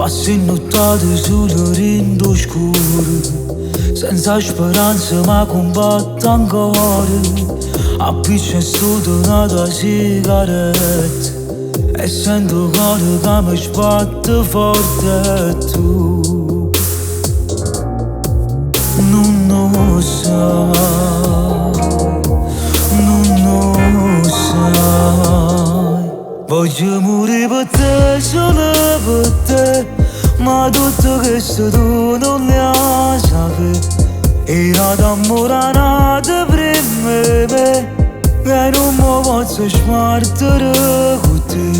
Passi nottate sull'orindo scuro, senza speranza ma combatto ancora. Appiccio sotto una tua sigaretta e sento il cuore che mi sbatte forte. Tu non lo sai, non lo sai. Voglio morire per te, solo per te, ma tutto questo tu non lo sapevi. Era d'amore nato prima di me e non mi posso smartere con te.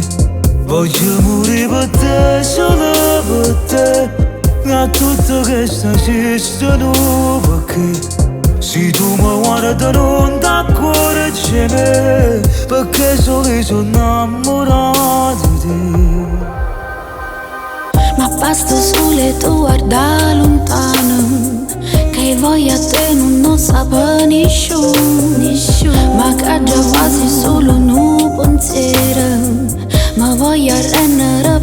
Voglio morire per te, solo per te, a tutto questo esiste tu perché. Se tu mi guardi non t'accorgi me, perché solo io sono innamorato di te. Ma basta solo tu guarda lontano, che voglia te non sape nessuno. Ma che già quasi solo un pensiero, ma voglio rendere